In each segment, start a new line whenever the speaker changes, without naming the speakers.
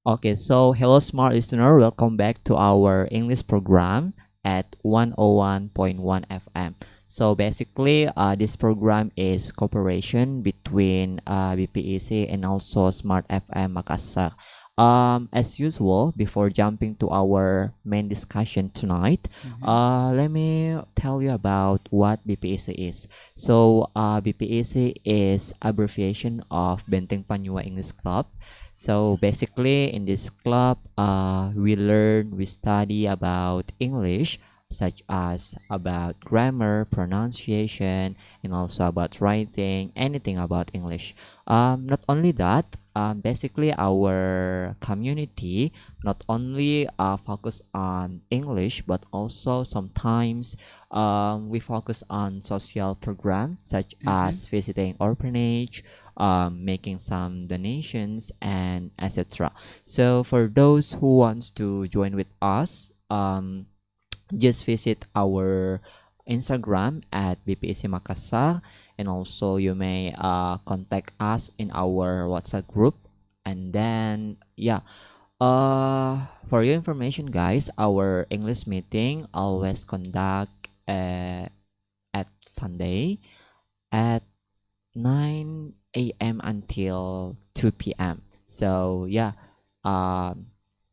Okay, so hello, smart listener. Welcome back to our English program at 101.1 FM. So basically, this program is cooperation between BPEC and also Smartfm Makassar. As usual, before jumping to our main discussion tonight, let me tell you about what BPEC is. So, BPEC is abbreviation of Benteng Panua English Club. So basically, in this club, we study about English, such as about grammar, pronunciation, and also about writing, anything about English. Not only that, basically our community not only focus on English, but also sometimes we focus on social program such
Mm-hmm.
as visiting orphanage, making some donations, and etc. So for those who wants to join with us, just visit our Instagram at BPC Makassar, and also you may contact us in our WhatsApp group. And then yeah, for your information, guys, our English meeting always conduct at Sunday at 9 a.m. until 2 p.m. So yeah,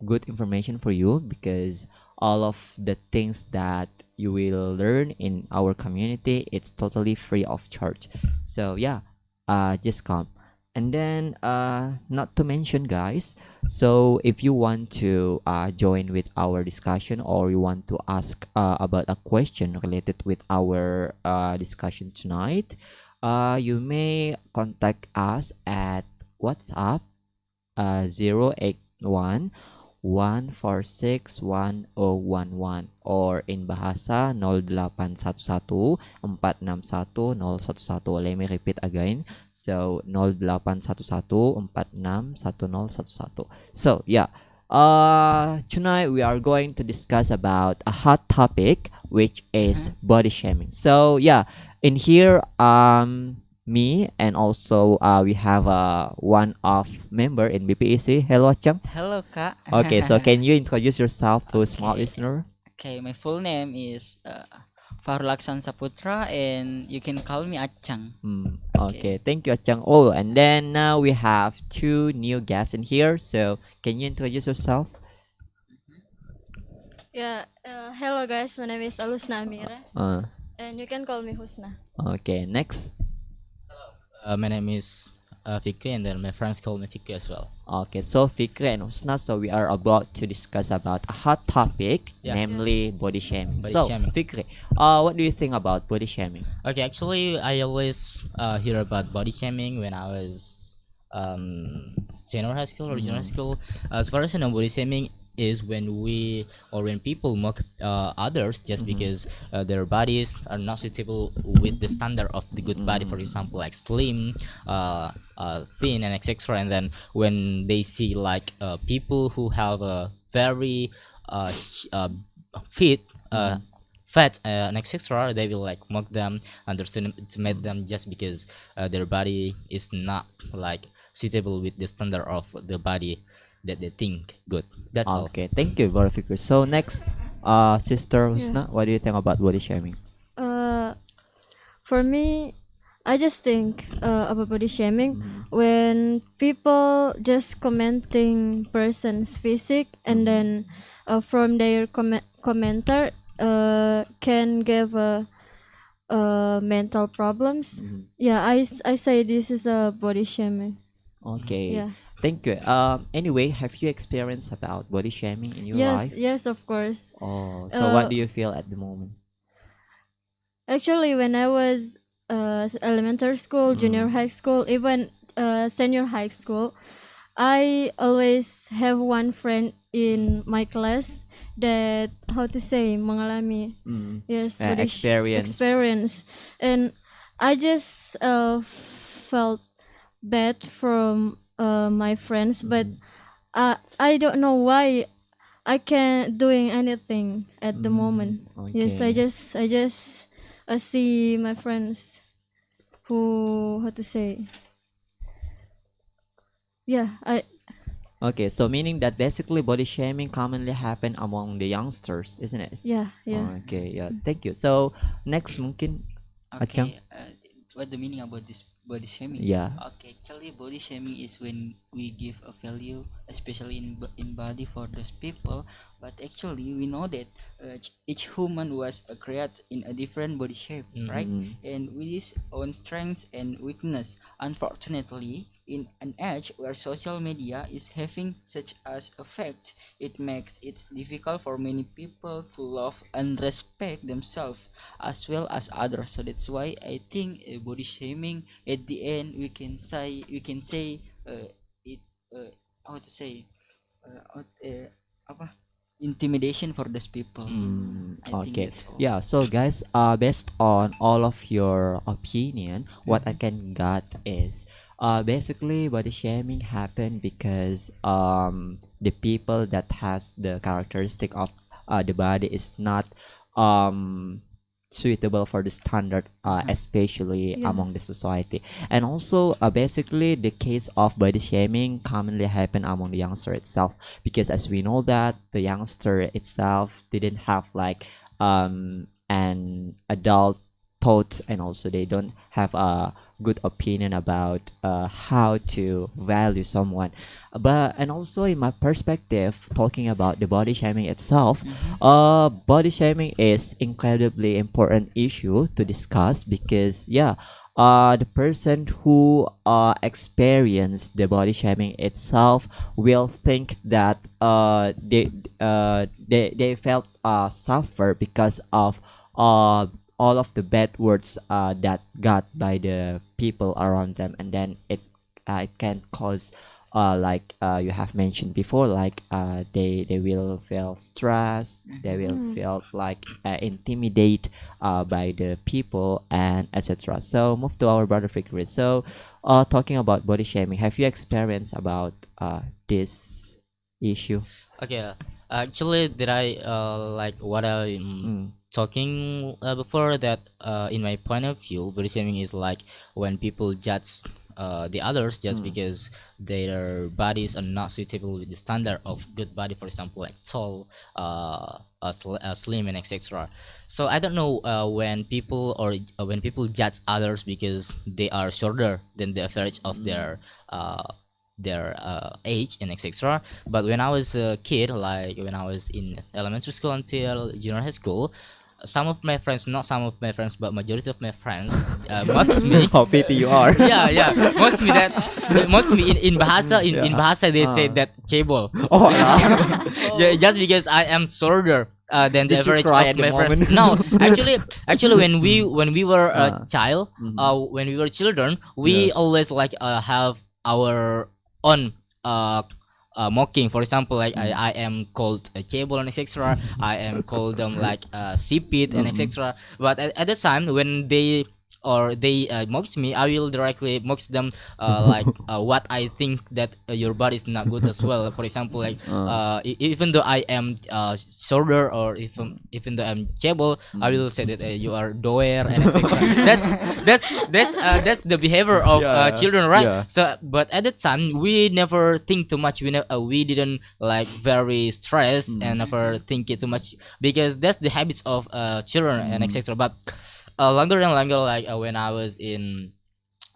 good information for you because all of the things that you will learn in our community, it's totally free of charge. So yeah, just come. And then not to mention, guys, so if you want to join with our discussion, or you want to ask about a question related with our discussion tonight, you may contact us at WhatsApp 081 1461011, or in bahasa 0811 461 Let me repeat again. So 0811 461 So yeah, tonight we are going to discuss about a hot topic, which is
Uh-huh.
body shaming. So yeah, in here me and also we have one of member in BPEC. Hello, Chang.
Hello, Kak.
Okay, so can you introduce yourself to a small
Okay.
listener?
Okay, my full name is Farlaksan Saputra, and you can call me Achang.
Okay,
Okay.
thank you, Chang. Oh, and then now we have two new guests in here. So can you introduce yourself?
Yeah, hello guys, my name is Alusna Amira,
Uh,
and you can call me Husna.
okay, next.
My name is Fikri, and then my friends call me Fikri as well.
Okay, so Fikri and Husna, so we are about to discuss about a hot topic,
Yeah.
namely body shaming.
Body
So
shaming.
Fikri, what do you think about body shaming?
Okay, actually, I always hear about body shaming when I was senior high school or junior high school. As far as I know, body shaming is when we or when people mock others just because their bodies are not suitable with the standard of the good body. For example, like slim, thin, and etc. And then when they see like people who have a very fit. Fat and etc. They will like mock them, underestimate them just because their body is not like suitable with the standard of the body that they think good. That's all.
Okay, thank you, very Fikri. So next, Sister
Yeah.
Husna, what do you think about body shaming?
Uh, for me, I just think about body shaming when people just commenting person's physique and then from their commenter can give mental problems. Yeah, I say this is a body shaming.
Okay,
Yeah.
thank you. Anyway, have you experienced about body shaming in your
Yes,
life?
yes, of course.
Oh, so what
Uh,
do you feel at the moment?
Actually, when I was elementary school, junior high school, even senior high school, I always have one friend in my class that how to say mengalami yes body
Experience.
experience, and I just felt bad from my friends, but I don't know why I can't doing anything at the moment. Yes,
Okay.
I just see my friends who how to say. Yeah,
Okay, so meaning that basically body shaming commonly happen among the youngsters, isn't it?
Yeah, yeah.
Okay, yeah. Thank you. So next mungkin Acang.
Okay, what the meaning about this body shaming?
Yeah.
Okay, actually, body shaming is when we give a value, especially in body for those people. But actually, we know that each human was created in a different body shape, right?
Mhm.
And with his own strengths and weakness. Unfortunately, in an age where social media is having such as effect, it makes it difficult for many people to love and respect themselves as well as others. So that's why I think body shaming at the end we can say it how to say apa intimidation for those people. I think
Okay.
that's all.
Yeah, so guys, based on all of your opinion, what I can got is basically body shaming happen because the people that has the characteristic of the body is not um suitable for the standard, especially
Yeah.
among the society. And also basically the case of body shaming commonly happen among the youngster itself, because as we know that the youngster itself didn't have like an adult thoughts, and also they don't have a good opinion about how to value someone. But and also in my perspective, talking about the body shaming itself, body shaming is incredibly important issue to discuss, because yeah, the person who experience the body shaming itself will think that they felt suffer because of uh all of the bad words that got by the people around them, and then it can cause like you have mentioned before, like they will feel stress, they will feel like intimidate by the people and etc. So move to our brother Fikri. So talking about body shaming, have you experienced about this issue?
Okay, actually, did I like what I'm talking before that? In my point of view, body shaming is like when people judge the others just because their bodies are not suitable with the standard of good body. For example, like tall, slim, and etc. So I don't know when people judge others because they are shorter than the average of their age and etc. But when I was a kid, like when I was in elementary school until junior high school, some of my friends, not some of my friends, but majority of my friends mocks me.
How pity you are.
Yeah, yeah, mocks me in bahasa. In
Yeah.
bahasa they say that cebol.
Oh,
Yeah, just because I am shorter than the
Did you
average
cry
of
at the
my friends.
moment?
No, actually, when we were a child, when we were children, we
Yes.
always like have our own mocking. For example, like I am called a cebol and etc. I am called them like sipit and etc. But at the time when they mocks me, I will directly mocks them like what I think that your body is not good as well. For example, like even though I am shorter, or even though I'm cebol, I will say that you are doer and etc. That's the behavior of
Yeah,
children, right?
yeah.
So, but at the time we never think too much. We didn't like very stressed and never think it too much because that's the habits of children and etc. But longer and longer, like when I was in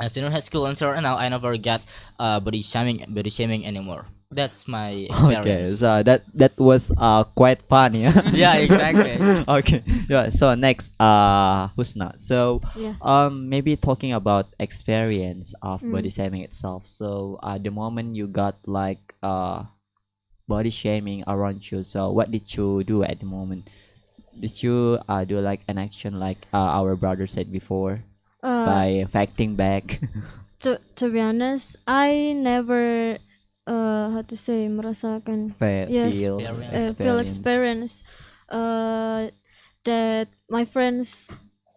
senior high school and so on, now I never got body shaming anymore. That's my
Okay,
experience.
so that was quite fun, yeah.
Yeah, exactly.
Okay, yeah. So next, Husna. So
Yeah.
maybe talking about experience of body shaming itself. So the moment you got like body shaming around you, so what did you do at the moment? Did you do like an action like our brother said before, by fighting back?
To be honest, I never how to say merasakan yes
Feel
feel experience that my friends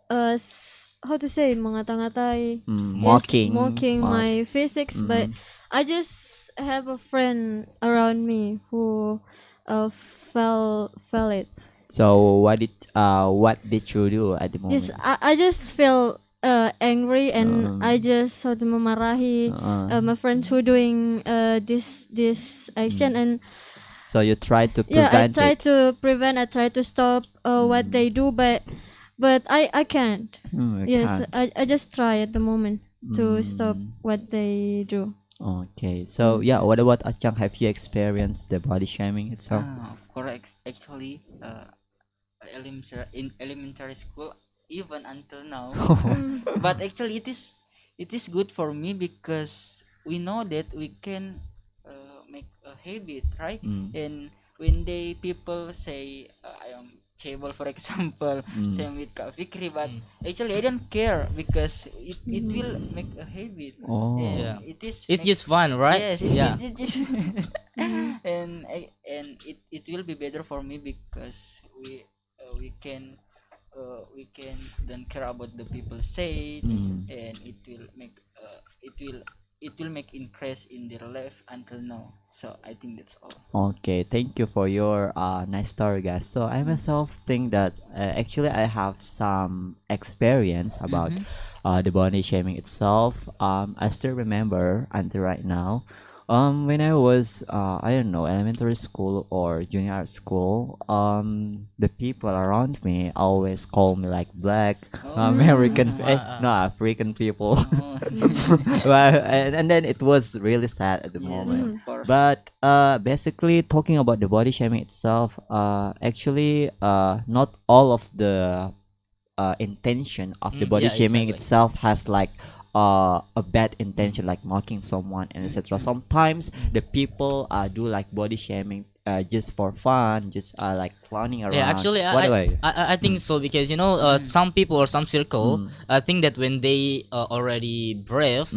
how to say mengata-ngatai
mocking,
mocking
mock.
my physics, but I just have a friend around me who felt it.
So what did you do at the moment?
Yes, I just feel angry, and I just sort of memarahi my friends who doing this action, and
So you try to
yeah, I
prevent
try
it.
to prevent, I try to stop what they do, but I can't.
I
Yes,
can't.
I just try at the moment to stop
Mm,
what they do.
okay. So yeah, what about Achang? Have you experienced the body shaming itself?
Of course, actually, in elementary school, even until now. But actually, it is good for me because we know that we can make a habit, right?
Mm,
And when they people say I am table, for example,
mm.
same with Kak Fikri, but actually I don't care because it will make a habit,
Oh.
Yeah.
and it is
It's
make,
just fun, right?
yes,
Yeah.
it is and it will be better for me because we can don't care about the people say it,
Mm.
and it will it will make increase in their life until now. So I think that's all.
Okay, thank you for your nice story, guys. So I myself think that actually I have some experience about
Mhm.
the body shaming itself. I still remember until right now. When I was I don't know, elementary school or junior school, the people around me always call me like black
Oh.
American,
Mhm.
no, African people.
Oh.
Well, and then it was really sad at the
Yes,
moment.
of course.
But basically, talking about the body shaming itself, actually, not all of the intention of the body
Yeah,
shaming
exactly.
itself has like a bad intention, like mocking someone and etc. Sometimes the people do like body shaming just for fun, just like clowning
Yeah,
around.
actually,
What about you?
I think so because some people or some circle think that when they already brave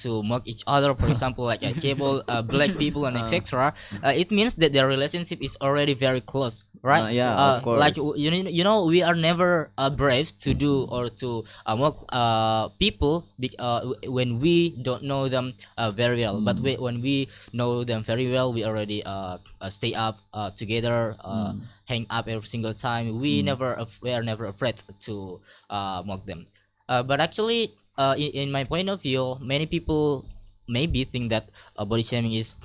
to mock each other, for example, like cable, black people and etc., it means that their relationship is already very close, right?
Yeah, of
Like
course.
we are never brave to do or to mock people when we don't know them very well. But when we know them very well, we already stay up together, hang up every single time. We are never afraid to mock them. But actually, in my point of view, many people maybe think that body shaming is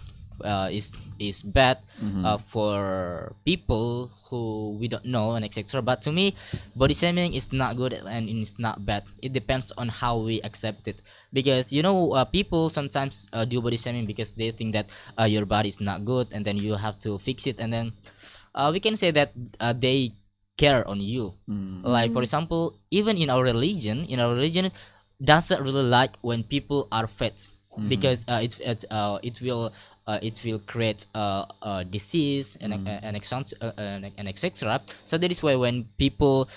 bad for people who we don't know and etc. But to me, body shaming is not good and it's not bad. It depends on how we accept it. Because people sometimes do body shaming because they think that your body is not good and then you have to fix it, and then we can say that they care on you. Like for example, even in our religion doesn't really like when people are fat, because it will create disease and etc. So that is why when people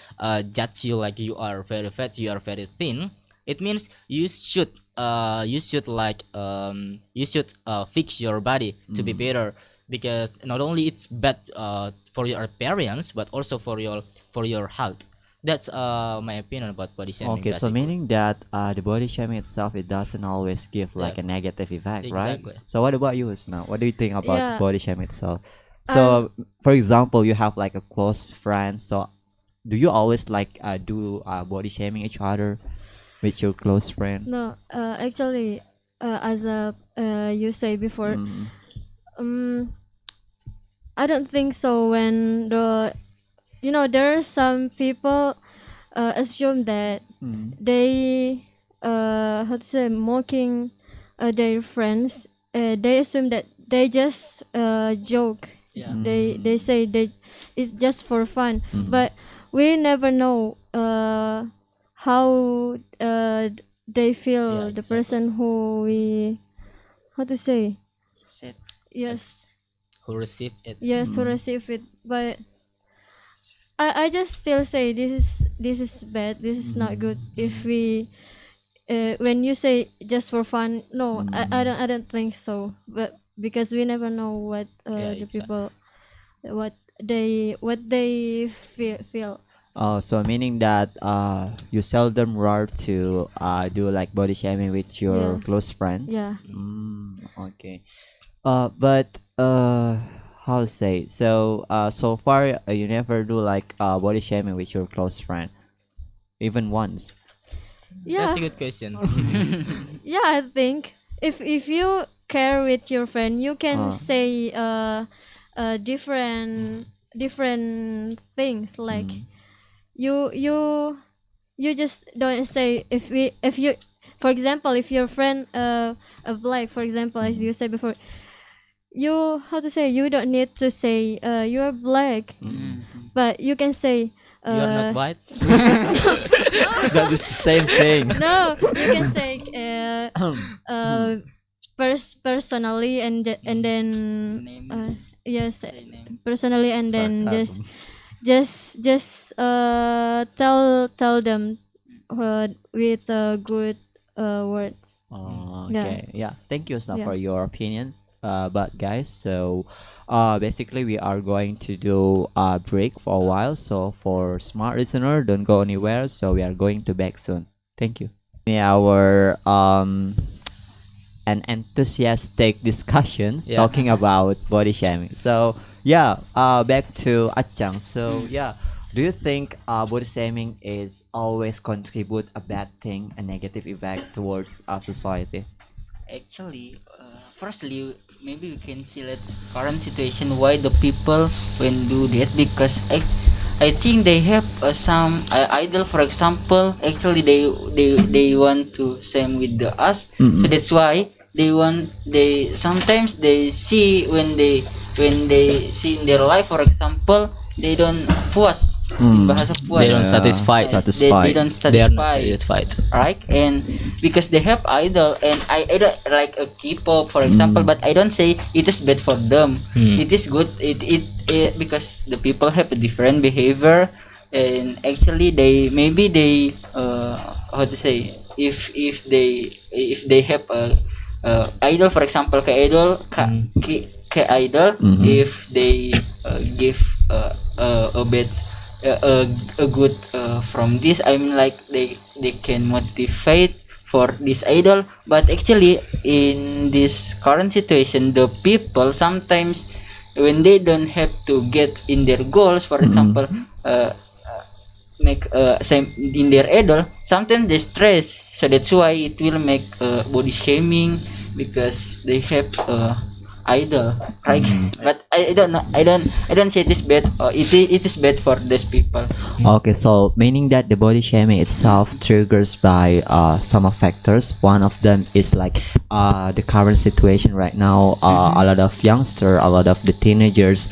judge you like you are very fat, you are very thin, it means you should fix your body to be better, because not only it's bad for your appearance but also for your health. That's my opinion about body shaming,
Okay, so
basically.
meaning that the body shaming itself, it doesn't always give like
Yeah,
a negative effect, right?
exactly.
So what about you, now? What do you think about the
Yeah.
body shaming itself?
Um.
So, for example, you have like a close friend. So, do you always like do body shaming each other with your close friend?
No. Actually, as you say before,
Mm,
um, I don't think so. When there are some people assume that
mm,
they how to say, mocking their friends. They assume that they just joke.
Yeah.
They say they it's just for fun,
mm,
but we never know how they
Yeah,
feel, the
exactly.
person who we, how to say,
Set.
yes,
Who received it?
yes, who receive it. But I just still say this is bad, this is not good. If we when you say just for fun, no, I don't think so. But because we never know what
Yeah,
the
exactly.
people, what they feel.
Oh, so meaning that you seldom rare to do like body shaming with your
Yeah.
close friends.
Yeah.
Okay. But how to say? So so far you never do like body shaming with your close friend, even once.
Yeah,
That's a good question.
yeah. I think if you care with your friend, you can say different things. Like you you you just don't say if you, for example, if your friend black, for example, as you said before, you, how to say, you don't need to say you're black, but you can say
You are not
uh,
white.
That is the same thing.
no, you can say personally, and then
Name.
yes,
Say name.
personally, and then
Sarcasm.
tell them with good words.
Oh,
Yeah.
okay. Yeah. Thank you, Sna,
Yeah.
for your opinion. But guys, so basically we are going to do a break for a while. So for smart listener, don't go anywhere. So we are going to back soon. Thank you. Our an enthusiastic discussions
Yeah.
talking about body shaming. So yeah, back to Achang. So yeah, do you think body shaming is always contribute a bad thing, a negative effect towards society?
Actually, firstly, maybe we can see that current situation why the people when do that because I think they have some idol, for example. Actually, they want to same with the us, so that's why they sometimes they see when they see in their life, for example, they don't puas. Bahasa puas.
They don't satisfy.
Yes,
Satisfied.
they don't
They are not
satisfy,
satisfied.
right? And because they have idol, and I don't like a K-pop, for example, but I don't say it is bad for them. It is good. It because the people have a different behavior, and actually they maybe they how to say, if they have a idol, for example, ke idol ke idol, if they give a bit a good from this, I mean, like they can motivate for this idol. But actually in this current situation, the people sometimes when they don't have to get in their goals, for example, make same in their idol, sometimes they stress, so that's why it will make body shaming because they have idol, right? But I don't know, I don't say it is bad, or it is bad for these people.
Okay, so meaning that the body shaming itself triggers by some of factors. One of them is like the current situation right now. A lot of youngster, a lot of the teenagers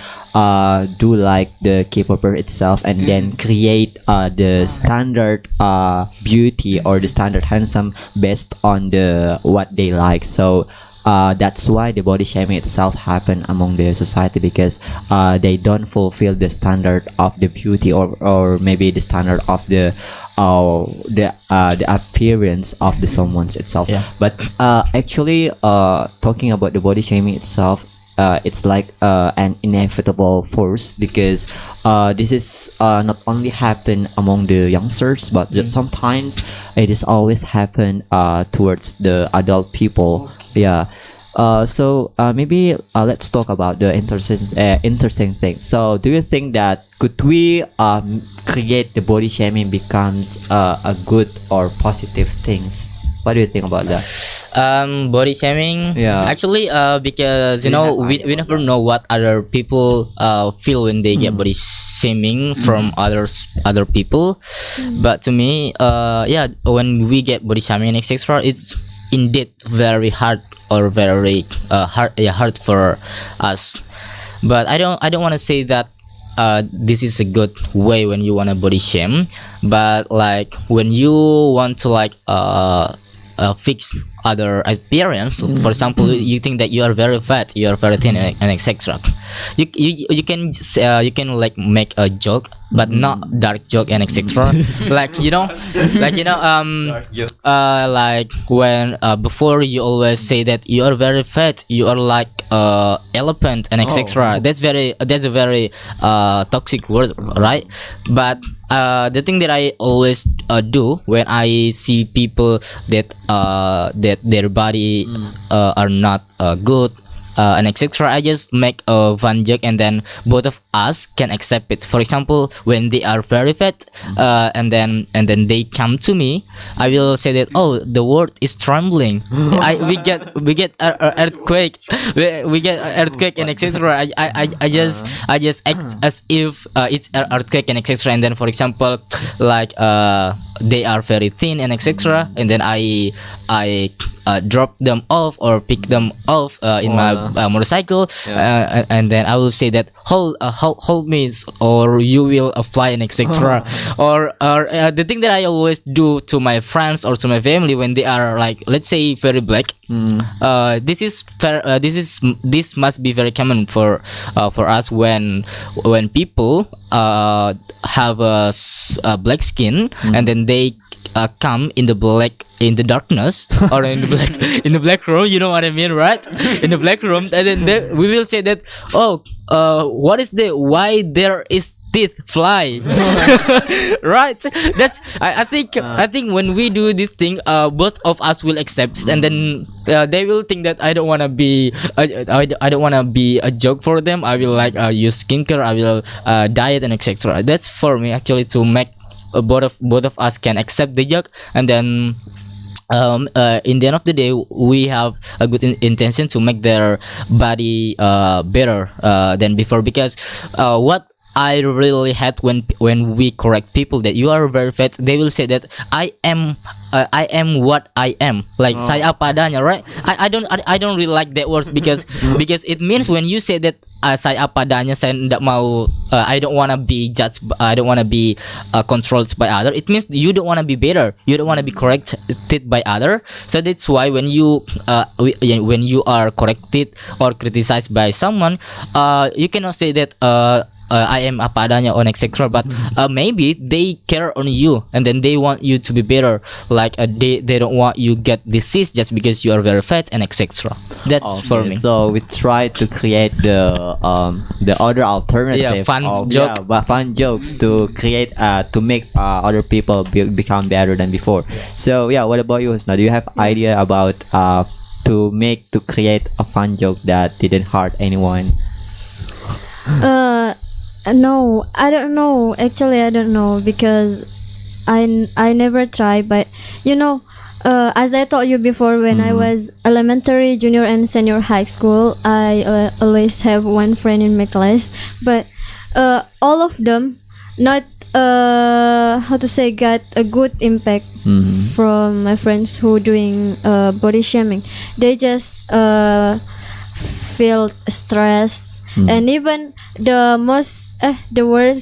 do like the K-popper itself, and then create the standard beauty or the standard handsome based on the what they like. So that's why the body shaming itself happen among the society, because they don't fulfill the standard of the beauty, or maybe the standard of the appearance of the someone's itself.
Yeah.
But actually talking about the body shaming itself, it's like an inevitable force, because this is not only happen among the youngsters, but sometimes it is always happen towards the adult people. Yeah. So maybe let's talk about the interesting thing. So do you think that could we create the body shaming becomes a good or positive things? What do you think about that?
Body shaming.
Yeah.
Actually, because you
Do you
know
have
we,
idea
we
about
never know what other people feel when they get body shaming from other people. But to me, yeah, when we get body shaming, etc., it's indeed very hard, or very hard for us. But I don't want to say that this is a good way when you want to body shame. But like when you want to like fix other appearance, for example, you think that you are very fat, you are very thin, and etc., you can you can like make a joke, but not dark joke and etc. like you know like when before you always say that you are very fat, you are like elephant and etc. That's a very toxic word, right? But the thing that I always do when I see people that that their body are not good, and etc. I just make a fun joke, and then both of us can accept it. For example, when they are very fat, and then they come to me, I will say that, oh, the world is trembling. We get a earthquake, we get a earthquake and etc. I just act as if it's an earthquake and etc. And then, for example, like they are very thin and etc. And then I drop them off or pick them off in my motorcycle, and then I will say that hold me, or you will fly and etc. or the thing that I always do to my friends or to my family when they are, like, let's say, very black. This must be very common for us when people have a black skin, and then they come in the darkness, or in the black room, you know what I mean, right? In the black room, and then we will say that, oh, why there is teeth fly. Right, that's I think when we do this thing, both of us will accept, and then they will think that I don't want to be I don't want to be a joke for them. I will like use skincare, I will diet and etc. That's for me actually, to make both of us can accept the joke, and then in the end of the day, we have a good intention to make their body better than before. Because what I really hate when we correct people that you are very fat, they will say that I am what I am, like saya apa adanya, right? I don't really like that words, because it means when you say that saya apa adanya, saya tidak mau, I don't want to be judged, I don't want to be controlled by other. It means you don't want to be better, you don't want to be corrected by other. So that's why when you are corrected or criticized by someone, you cannot say that I am apa adanya or etc. But maybe they care on you, and then they want you to be better. Like they don't want you get disease just because you are very fat and etc. That's for me.
So we try to create the other alternative, fun jokes to create to make other people become better than before. So yeah, what about you, Husna? Do you have idea about to create a fun joke that didn't hurt anyone?
No, I don't know. Actually, I don't know, because I never try. But as I told you before, when I was elementary, junior, and senior high school, I always have one friend in my class. But all of them not got a good impact from my friends who doing body shaming. They just feel stressed. And even the worst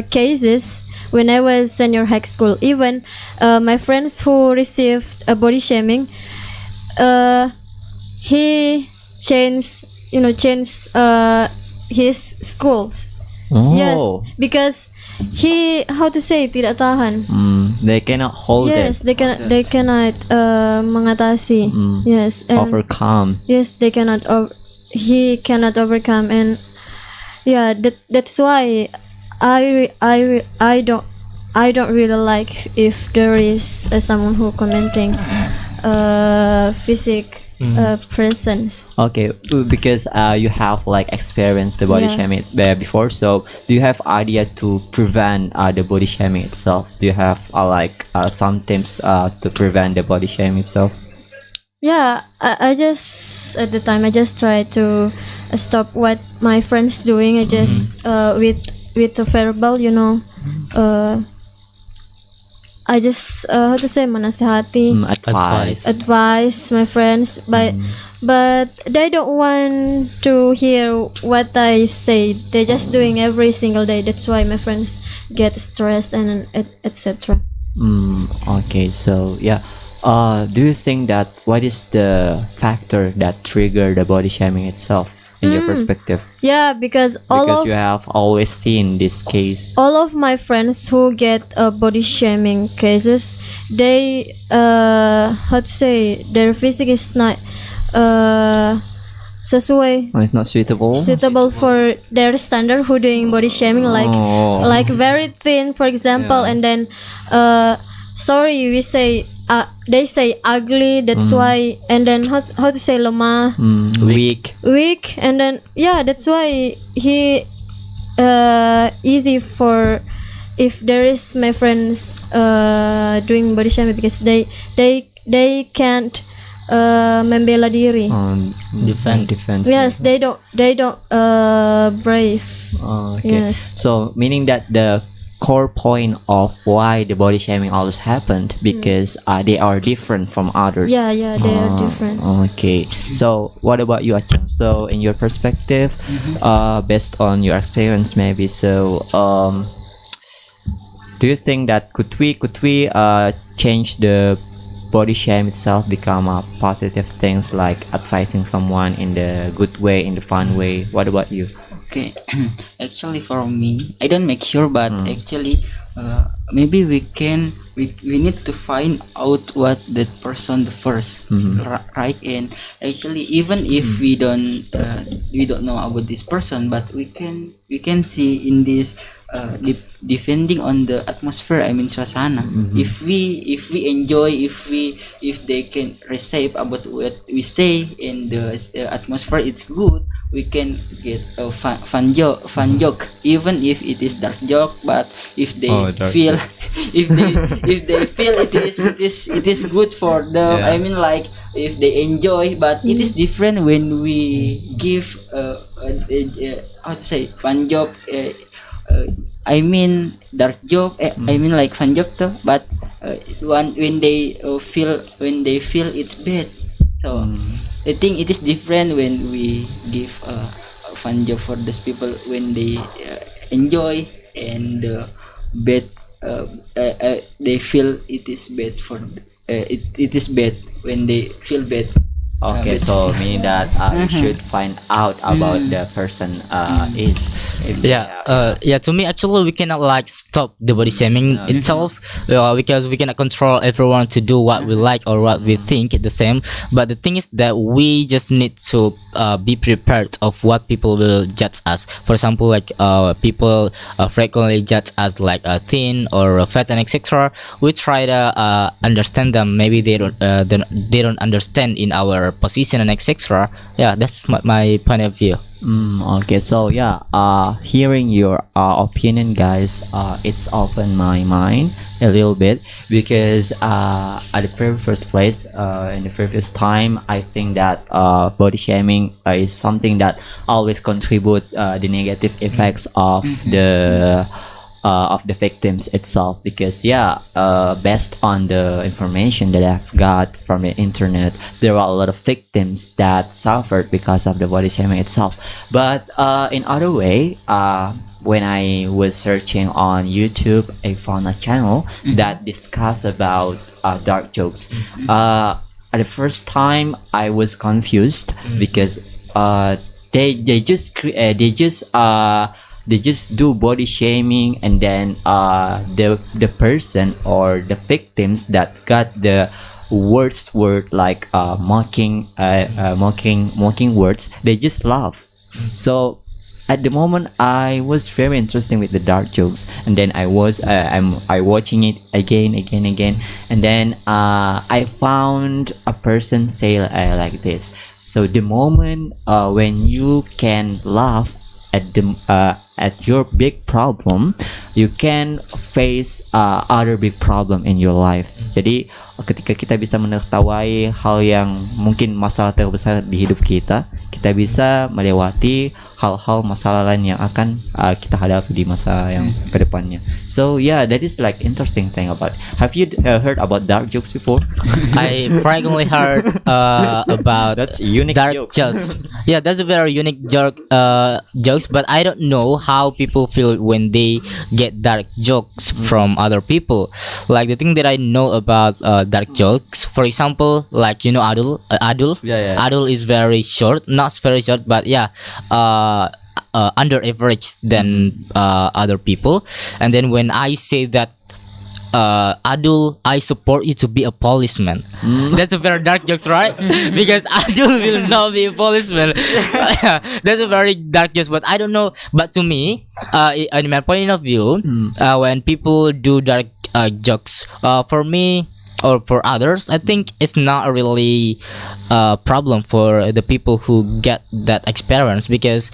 cases, when I was senior high school, even my friends who received a body shaming, he changed his schools. Yes, because he tidak tahan.
They cannot hold it.
Yes, they cannot mengatasi. Yes, and
overcome.
Yes, they cannot. He cannot overcome, and that's why I don't really like if there is someone who commenting presence.
Okay, because you have like experienced the body shaming before, so do you have idea to prevent the body shaming itself? Do you have some tips to prevent the body shaming itself?
Yeah, I just at the time I just try to stop what my friends doing. I just with the verbal, I just menasihati, advise my friends, but they don't want to hear what I say. They just doing every single day. That's why my friends get stressed and etc.
Okay, so yeah. Do you think that what is the factor that trigger the body shaming itself in your perspective?
Yeah, because
you have always seen this case.
All of my friends who get body shaming cases, they their physique is not sesuai.
It's not suitable
for their standard who doing body shaming, like very thin, for example, and then sorry, we say they say ugly. That's why. And then how to say lemah,
Weak.
weak. And then yeah, that's why he easy for if there is my friends doing body shaming because they can't membela diri.
Defense.
Yes, they don't brave.
Okay.
Yes.
So meaning that the core point of why the body shaming always happened because they are different from others.
Yeah, they are different.
Okay. So what about you, Achang? So in your perspective, based on your experience, maybe so, do you think that could we change the body shame itself become a positive things like advising someone in the good way, in the fun way? What about you?
Okay, actually for me, I don't make sure, but actually, maybe we need to find out what that person the first, right? And actually, even if we don't know about this person, but we can see in this depending on the atmosphere. I mean, suasana. If we enjoy, if they can receive about what we say, and the atmosphere it's good, we can get a fun joke, even if it is dark joke. But if they feel, if they feel it is good for them.
Yeah.
I mean, like if they enjoy, but it is different when we give how to say fun joke. I mean dark joke. I mean like fun joke too. But when they feel it's bad. So I think it is different when we give a fun joke for those people when they enjoy, and bad they feel it is bad for it is bad when they feel bad.
Okay,
But-
so meaning that you should find out about the person is if they have-
To me, actually, we cannot like stop the body shaming itself because we cannot control everyone to do what we like or what we think the same. But the thing is that we just need to be prepared of what people will judge us. For example, like people frequently judge us like thin or fat and etc. We try to understand them. Maybe they don't understand in our position and etc. Yeah, that's my point of view.
Okay, so yeah, hearing your opinion, guys, it's opened my mind a little bit because at the very first place, in the previous time, I think that body shaming is something that always contribute the negative effects of the victims itself because based on the information that I've got from the internet, there are a lot of victims that suffered because of the body shaming itself. But in other way, when I was searching on YouTube, I found a channel that discuss about dark jokes. At the first time, I was confused because they just do body shaming, and then the person or the victims that got the worst word like mocking words, they just laugh. So at the moment I was very interested with the dark jokes, and then I watching it again, and then I found a person say like this. So the moment when you can laugh at your big problem, you can face other big problem in your life. Jadi ketika kita bisa menertawai hal yang mungkin masalah terbesar di hidup kita bisa melewati hal-hal masalah lain yang akan kita hadapi di masa yang kedepannya. So yeah, that is like interesting thing about. Have you heard about dark jokes before?
I frequently heard about
That's unique
dark
jokes.
jokes. Yeah, that's a very unique jokes, but I don't know how people feel when they get dark jokes from other people. Like the thing that I know about dark jokes, for example, like Adul.
Yeah.
Adul is very short, not very short, but under average than other people. And then when I say that Adul, I support you to be a policeman. That's a very dark jokes, right? Because Adul will not be a policeman. That's a very dark jokes, but I don't know. But to me, in my point of view, when people do dark jokes, for me, or for others, I think it's not really a problem for the people who get that experience, because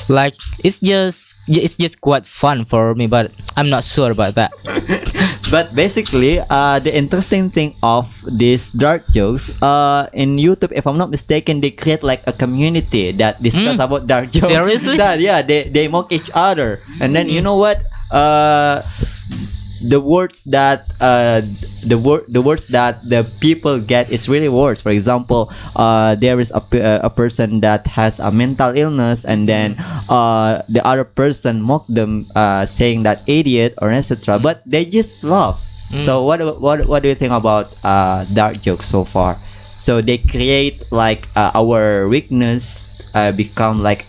like it's just quite fun for me, but I'm not sure about that.
But basically, the interesting thing of these dark jokes, in YouTube, if I'm not mistaken, they create like a community that discuss about dark jokes.
Seriously?
That, yeah, they mock each other, and then you know what? The words that the words that the people get is really words. For example, there is a person that has a mental illness, and then the other person mock them, saying that idiot or etc. But they just laugh. So what do you think about dark jokes so far? So they create like our weakness become like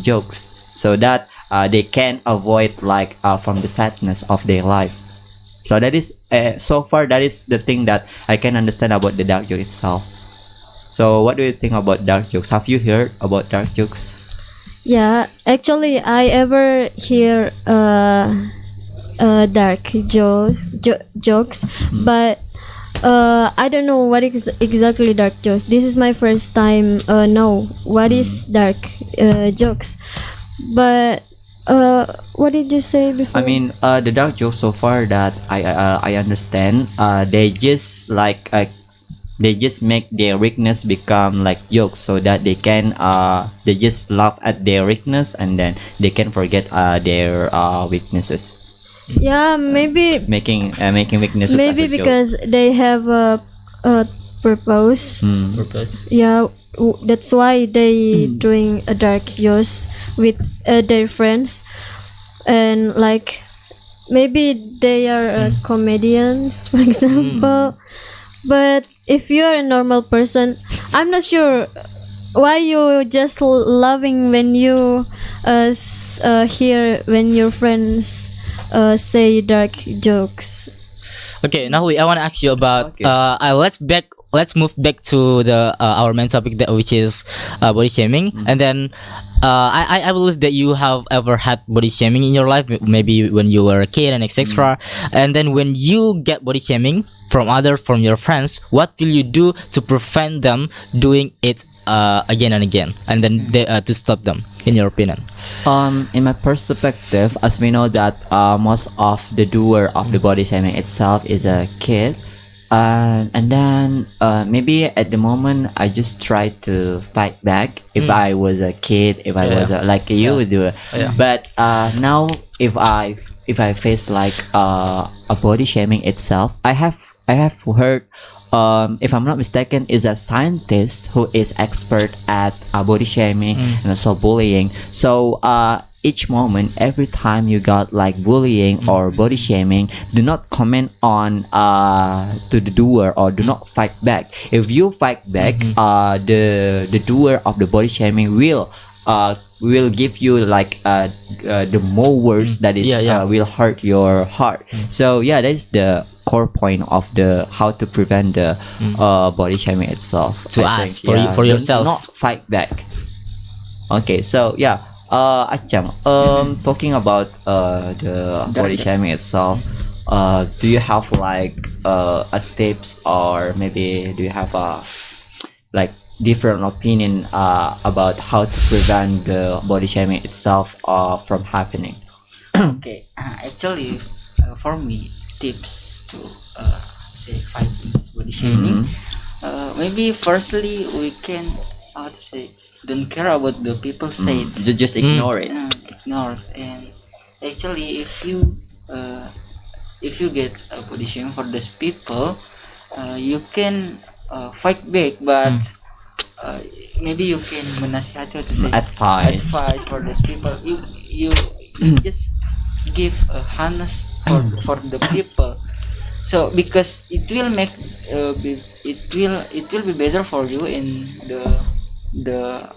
jokes, so that they can avoid like from the sadness of their life. So that is so far that is the thing that I can understand about the dark joke itself. So what do you think about dark jokes? Have you heard about dark jokes?
Yeah, actually, I ever hear dark jokes, but I don't know what exactly dark jokes. This is my first time know what is dark jokes. But what did you say before?
I mean, the dark jokes so far that I understand, they just like they just make their weakness become like jokes, so that they just laugh at their weakness, and then they can forget their weaknesses,
Yeah, maybe
making weaknesses
maybe
as a
because they have a purpose.
joke.
Purpose.
Yeah, that's why they doing a dark jokes with their friends, and like maybe they are comedians, for example. But if you are a normal person, I'm not sure why you just loving when you hear when your friends say dark jokes.
Okay, now I want to ask you about
Okay.
let's move back to the our main topic, that which is body shaming. And then I believe that you have ever had body shaming in your life, maybe when you were a kid and etc. And then when you get body shaming from your friends, what will you do to prevent them doing it again and again, and then to stop them, in your opinion?
In my perspective, as we know that most of the doer of the body shaming itself is a kid, and then maybe at the moment I just try to fight back. If I was a kid, if I was like you would do,
Yeah.
but now if I face like a body shaming itself, I have heard. If I'm not mistaken, is a scientist who is expert at body shaming and also bullying. So each moment, every time you got like bullying or body shaming, do not comment on to the doer, or do not fight back. If you fight back, the doer of the body shaming will give you like the more words that is will hurt your heart. So yeah, that is the core point of the how to prevent the body shaming itself.
To
I
ask
think,
for
do
yourself.
not fight back. Okay, so yeah, Achang, talking about the body shaming itself, do you have like a tips, or maybe do you have a like different opinion about how to prevent the body shaming itself from happening?
Okay, actually, for me, tips to say fighting this body shaming. Maybe firstly we can how to say don't care about the people say it.
Just ignore it.
Ignore it. And actually, if you get a body shaming for those people, you can fight back, but maybe you can menasihati, how to say
Advice.
advice for those people. You just give a honest for the people. So because it will make it will be better for you in the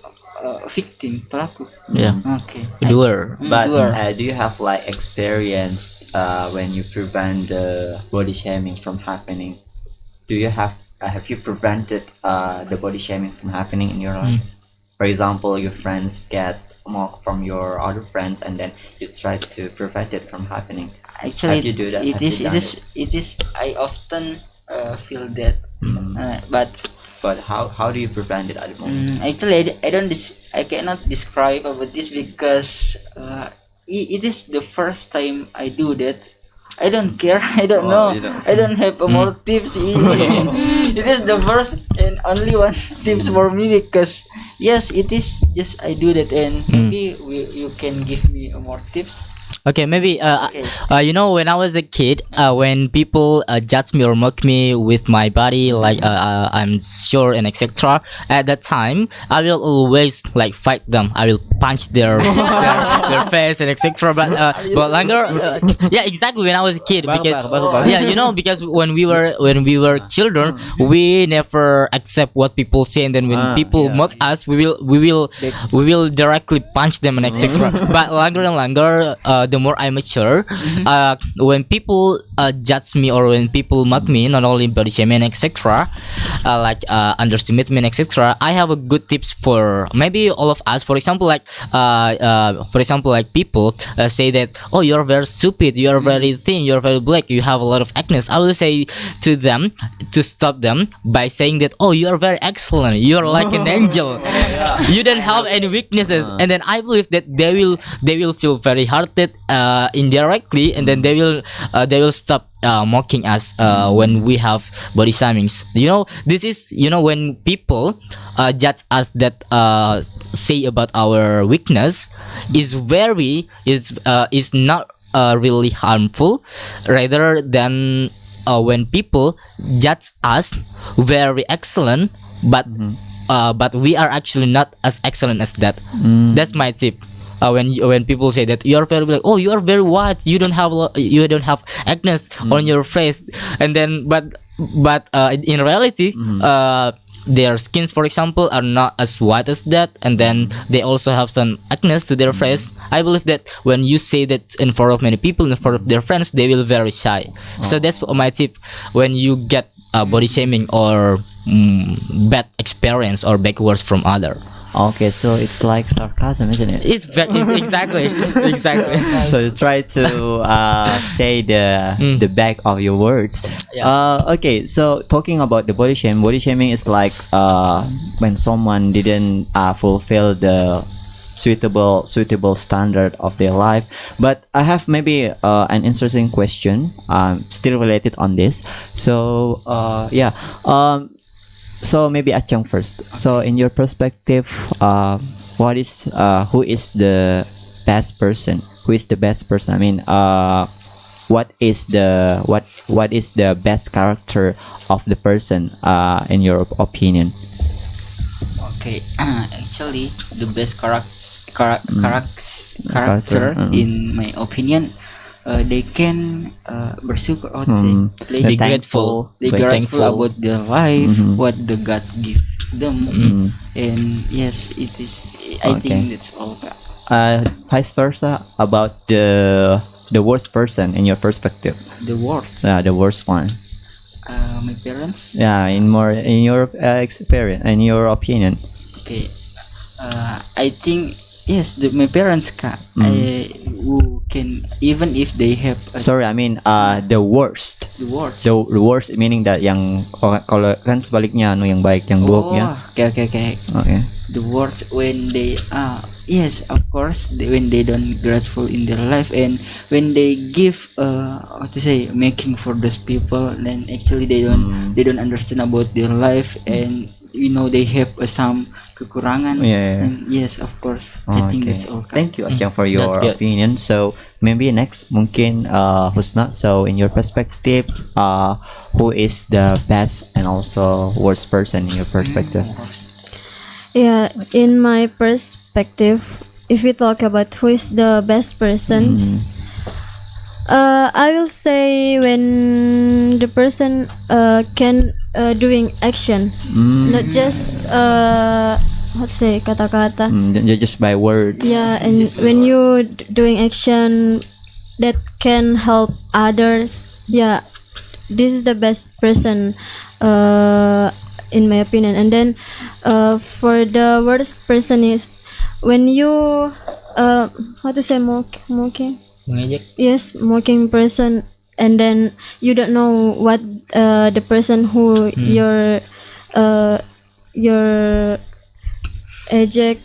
victim pelaku.
Yeah.
Okay.
Doer.
But
Doer.
do you have like experience when you prevent the body shaming from happening? Do you have you prevented the body shaming from happening in your life? For example, your friends get mocked from your other friends, and then you try to prevent it from happening.
Actually,
Have you do that?
it
Have you
is
done
it is I often feel that. But
But how do you prevent it at the moment?
actually, I cannot describe about this because it is the first time I do that. I don't care. I don't know.
You don't.
I don't have more tips. It is the first and only one tips for me because yes, it is. Yes, I do that, and maybe you can give me more tips.
Okay, maybe
Okay.
when I was a kid, when people judge me or mock me with my body, like I'm short and etc. At that time, I will always like fight them. I will punch their face and etc. But longer, yeah, exactly. When I was a kid, because yeah, because when we were children, we never accept what people say, and then when people mock us, we will directly punch them and etc. But longer and longer, the more I mature, when people judge me or when people mock me, not only body shaming etc., like underestimate me etc., I have a good tips for maybe all of us. For example, like people say that, oh, you're very stupid, you're very thin, you're very black, you have a lot of acne. I will say to them to stop them by saying that, oh, you're very excellent, you're like an angel, you don't have any weaknesses, and then I believe that they will feel very hearted indirectly, and then they will stop mocking us when we have body shamings. This is when people judge us, that say about our weakness is not really harmful, rather than when people judge us very excellent, but we are actually not as excellent as that. That's my tip. When people say that you are very black, oh, you are very white, you don't have acne on your face, and then but in reality, their skins, for example, are not as white as that, and then they also have some acne to their face. I believe that when you say that in front of many people, in front of their friends, they will very shy. So that's my tip when you get body shaming or bad experience or bad words from other.
Okay, so it's like sarcasm, isn't it?
It's exactly.
So you try to say the back of your words.
Yeah.
Okay, so talking about the body shaming is like when someone didn't fulfill the suitable standard of their life. But I have maybe an interesting question, still related on this. So so maybe Achang first. So in your perspective, who is the best person? Who is the best person? I mean, what is the best character of the person in your opinion?
Okay, actually, the best character in my opinion, they can bersyukur,
Be grateful.
they
Be
grateful
thankful.
about their life, what the God give them, and yes, it is. I
Okay.
think that's all.
Vice versa about the worst person in your perspective.
The worst,
The worst one.
my parents.
Yeah, in your experience, in your opinion.
Okay, I think yes, my parents who can, even if they have
Sorry, I mean the worst.
the worst.
The worst meaning that yang kalau kan sebaliknya yang baik yang buruknya.
Okay.
Okay.
The words when they yes, of course, when they don't grateful in their life, and when they give what to say, making for those people, then actually they don't understand about their life, and they have some kekurangan.
Yeah.
And yes, of course, I think that's all.
Thank you, Achang, for your
That's good.
opinion. So maybe next mungkin Husna. So in your perspective, who is the best and also worst person in your perspective?
Yeah, in my perspective, if we talk about who is the best persons, I will say when the person can doing action, not just how to say kata-kata.
Just by words.
Yeah, and when you doing action that can help others, yeah, this is the best person in my opinion. And then for the worst person is when you how to say mocking.
Mengejek.
Yes, mocking person and then you don't know what the person who uh, your eject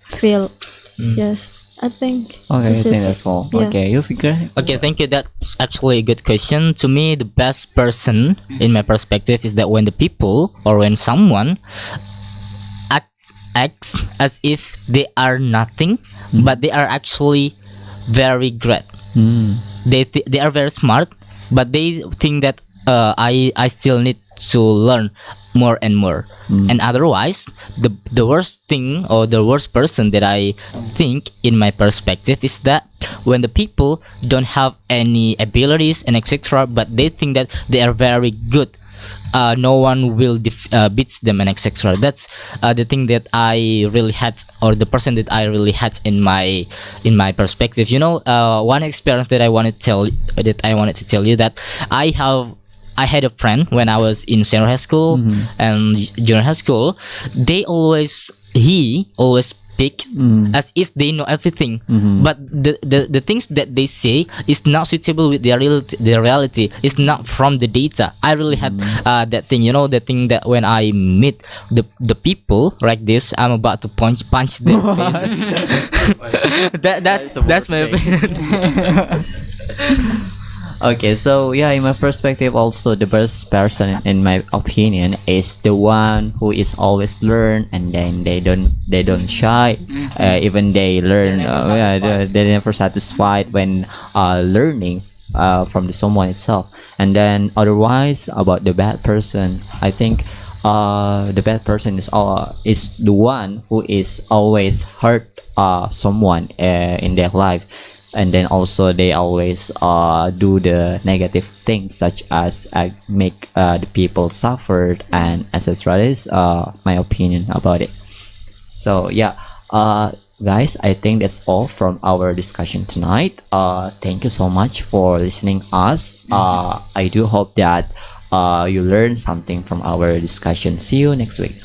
feel. Yes, I think.
Okay, I
this
think
is
that's all.
Yeah.
Okay, you figure.
Okay, thank you. That's actually a good question. To me, the best person in my perspective is that when the people or when someone acts as if they are nothing, but they are actually very great. They are very smart, but they think that I still need to learn more and more. And otherwise, the worst thing or the worst person that I think in my perspective is that when the people don't have any abilities and etc., but they think that they are very good. No one will beats them and etc. That's the thing that I really had, or the person that I really had in my perspective. One experience that I wanted to tell you that I had a friend when I was in senior high school and junior high school. He always speaks as if they know everything, but the things that they say is not suitable with the reality. It's not from the data. I really had that thing, the thing that when I meet the people like this, I'm about to punch their faces. That's my opinion.
Okay, so yeah, in my perspective, also the best person, in my opinion, is the one who is always learn, and then they don't shy, even they learn. They're never satisfied when learning from the someone itself. And then otherwise, about the bad person, I think the bad person is the one who is always hurt someone in their life, and then also they always do the negative things, such as make the people suffered and etc. That is my opinion about it. So yeah, guys, I think that's all from our discussion tonight. Thank you so much for listening us. I do hope that you learned something from our discussion. See you next week.